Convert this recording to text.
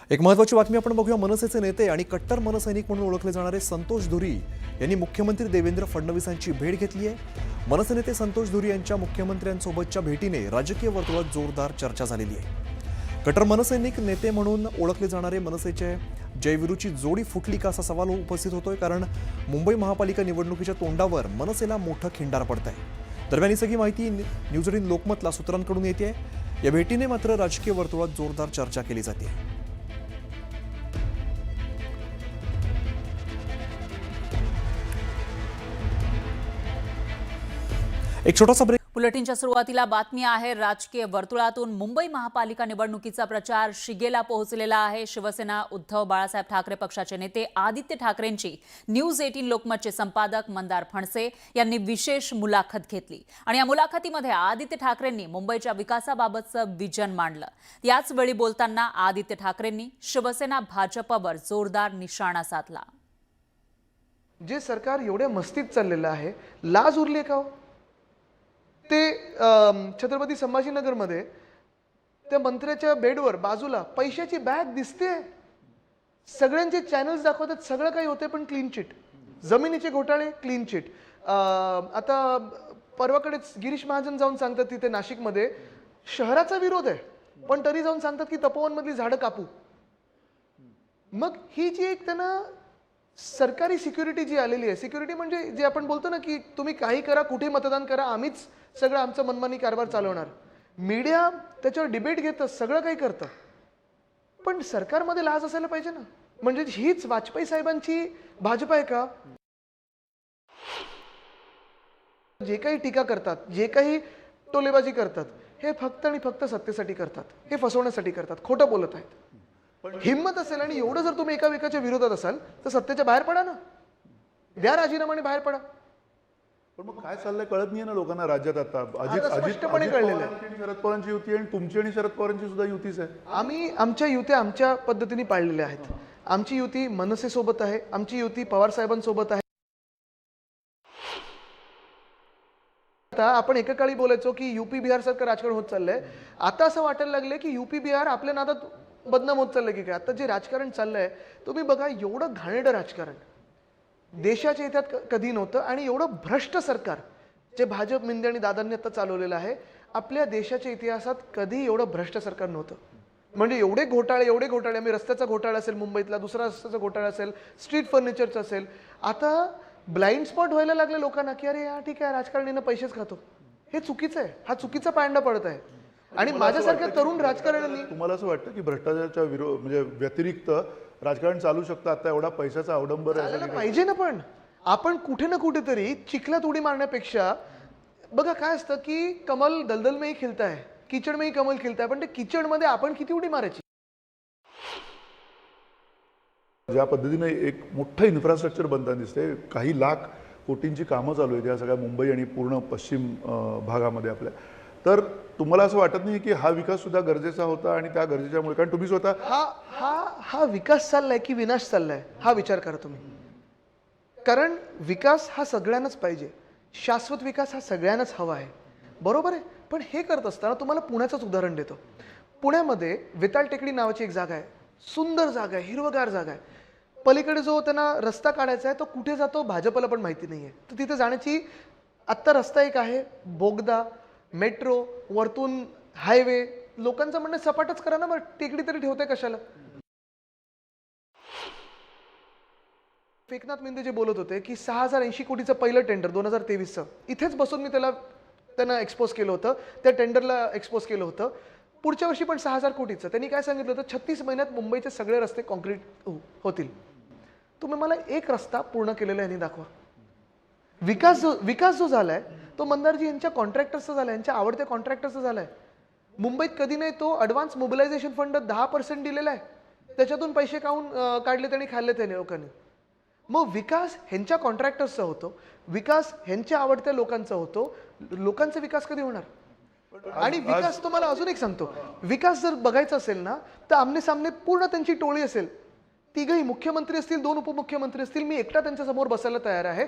एक महत्त्वाची बातमी आपण बघूया। मनसेचे नेते आणि कट्टर मनसैनिक म्हणून ओळखले जाणारे संतोष धुरी यांनी मुख्यमंत्री देवेंद्र फडणवीसांची भेट घेतली आहे। मनसे नेते संतोष धुरी यांच्या मुख्यमंत्र्यांसोबतच्या भेटीने राजकीय वर्तुळात जोरदार चर्चा झालेली आहे। कट्टर मनसैनिक नेते म्हणून ओळखले जाणारे मनसेचे जयवीरूची जोडी फुटली का असा सवाल उपस्थित होतोय, कारण मुंबई महापालिका निवडणुकीच्या तोंडावर मनसेला मोठं खिंडार पडत आहे। दरम्यान ही सगळी माहिती न्यूज 18 लोकमतला सूत्रांकडून येते। या भेटीने मात्र राजकीय वर्तुळात जोरदार चर्चा केली जाते। एक छोटासा ब्रेक। बुलेटिनच्या सुरुवातीला बातमी आहे। राजकीय वर्तुळातून मुंबई महापालिका निवडणुकीचा प्रचार शिगेला पोहोचलेला आहे। शिवसेना उद्धव बाळासाहेब ठाकरे पक्षाचे नेते आदित्य ठाकरेंची न्यूज 18 लोकमतचे संपादक मंदार फणसे यांनी विशेष मुलाखत घेतली आणि या मुलाखतीमध्ये आदित्य ठाकरेंनी मुंबईच्या विकासाबाबतचं विजन मांडलं। याच वेळी बोलताना आदित्य ठाकरेंनी शिवसेना भाजपवर जोरदार निशाणा साधला। जे सरकार एवढ्या मस्तीत चाललेलं आहे, लाज उरली का हो? ते छत्रपती संभाजीनगरमध्ये त्या मंत्र्याच्या बेडवर बाजूला पैशाची बॅग दिसते। सगळ्यांचे चॅनल्स दाखवतात, सगळं काही होते, पण क्लीन चिट। जमिनीचे घोटाळे क्लीन चिट। आता परवाकडेच गिरीश महाजन जाऊन सांगतात तिथे नाशिकमध्ये शहराचा विरोध आहे, पण तरी जाऊन सांगतात की तपोवनमधली झाडं कापू। मग ही जी एक त्यांना सरकारी सिक्युरिटी जी आलेली आहे, सिक्युरिटी म्हणजे जे आपण बोलतो ना की तुम्ही काही करा, कुठे मतदान करा, आम्हीच सगळं आमचं मनमानी कारभार चालवणार। मीडिया त्याच्यावर डिबेट घेतं, सगळं काही करतं, पण सरकारमध्ये लाज असायला पाहिजे ना। म्हणजे हीच वाजपेयी साहेबांची भाजप आहे का? जे काही टीका करतात, जे काही टोलेबाजी करतात, हे फक्त आणि फक्त सत्तेसाठी करतात, हे फसवण्यासाठी करतात, खोटं बोलत आहेत। हिम्मत असेल आणि एवढं जर तुम्ही एकामेकाच्या विरोधात असाल तर सत्तेच्या बाहेर पडा ना, द्या राजीनामाने बाहेर पडा। पण मग काय चाललंय कळत नाही ना लोकांना राज्यात। आता स्पष्टपणे कळलेलं आहे, शरद पवारांची युती आणि तुमची आणि शरद पवारांची सुद्धा युतीच आहे। आम्ही आमच्या युत्या आमच्या पद्धतीने पाळलेल्या आहेत। आमची युती मनसे सोबत आहे, आमची युती पवार साहेबांसोबत आहे। आता आपण एकेकाळी बोलायचो की यूपी बिहार सारखं राजकारण होत चाललंय, आता असं वाटायला लागले की यूपी बिहार आपल्या नादात बदनाम होत चाललंय की काय। आता जे राजकारण चाललंय तुम्ही बघा, एवढं घाणेरडं राजकारण देशाच्या इतिहासात कधी नव्हतं, आणि एवढं भ्रष्ट सरकार जे भाजप मिंदे आणि दादांनी आता चालवलेलं आहे, आपल्या देशाच्या इतिहासात कधी एवढं भ्रष्ट सरकार नव्हतं। म्हणजे एवढे घोटाळे, आम्ही रस्त्याचा घोटाळा असेल, मुंबईतला दुसरा रस्त्याचा घोटाळा असेल, स्ट्रीट फर्निचरचा असेल, आता ब्लाइंड स्पॉट व्हायला लागले लोकांना की अरे हा ठीक आहे, राजकारणीनं पैसेच खातो। हे चुकीचं आहे, हा चुकीचा पायंडा पडत आहे। आणि माझ्यासारख्या तरुण राजकारण्यांनी, तुम्हाला असं वाटतं की भ्रष्टाचाराच्या म्हणजे व्यतिरिक्त राजकारण चालू शकतं आता? एवढा पैशाचा अवडंबर आहे पाहिजे ना, पण आपण कुठे ना कुठेतरी चिखलात उडी मारण्यापेक्षा बघा काय असतं की कमल दलदल में ही खिलता है, कीचड़ में ही कमल खिलता है, पण ते कीचड़ मध्ये आपण किती उडी मारायची? ज्या पद्धतीने एक मोठं इन्फ्रास्ट्रक्चर बनताना दिसते, काही लाख कोटींची कामं चालू आहेत या सगळ्या मुंबई आणि पूर्ण पश्चिम भागामध्ये आपल्या, तर तुम्हाला असं वाटत नाही की हा विकास सुद्धा गरजेचा होता? आणि त्या गरजेच्यामुळे, कारण तुम्ही स्वतः हा विकास चाललाय की विनाश चाललाय हा विचार करा तुम्ही। कारण विकास हा सगळ्यांनाच पाहिजे, शाश्वत विकास हा सगळ्यांनाच हवा आहे, बरोबर आहे। पण हे करत असताना तुम्हाला पुण्याचंच उदाहरण देतो। पुण्यामध्ये वेताळ टेकडी नावाची एक जागा आहे, सुंदर जागा आहे, हिरवगार जागा आहे। पलीकडे जो त्यांना रस्ता काढायचा आहे तो कुठे जातो भाजपला पण माहिती नाहीये। तर तिथे जाण्याची आत्ता रस्ता एक आहे, बोगदा, मेट्रो, वरतून हायवे। लोकांचं म्हणणं सपाटच करा ना, मग टेकडी तरी ठेवते कशाला? एकनाथ मिंदे जे बोलत होते की 6080 कोटीचं पहिलं टेंडर 2023चं, इथेच बसून मी त्यांना एक्सपोज केलं होतं, त्या टेंडरला एक्सपोज केलं होतं। पुढच्या वर्षी पण 6000 कोटीचं त्यांनी काय सांगितलं होतं, 36 महिन्यात मुंबईचे सगळे रस्ते कॉन्क्रीट होतील। तुम्ही मला एक रस्ता पूर्ण केलेला यांनी दाखवा। विकास जो झालाय तो मंदारजी यांच्या कॉन्ट्रॅक्टर्सचा झालाय, यांच्या आवडत्या कॉन्ट्रॅक्टर्सचा झालाय। मुंबईत कधी नाही तो ॲडव्हान्स मोबिलायझेशन फंड 10% दिलेला आहे, त्याच्यातून पैसे काढले आणि खाल्ले त्याने लोकांनी। मग विकास ह्यांच्या कॉन्ट्रॅक्टर्सचा होतो, विकास ह्यांच्या आवडत्या लोकांचा होतो, लोकांचा विकास कधी होणार? आणि विकास तुम्हाला अजून एक सांगतो, विकास जर बघायचा असेल ना तर आमने सामने पूर्ण त्यांची टोळी असेल, तिघही मुख्यमंत्री असतील, 2 उपमुख्यमंत्री असतील, मी एकटा त्यांच्या समोर बसायला तयार आहे।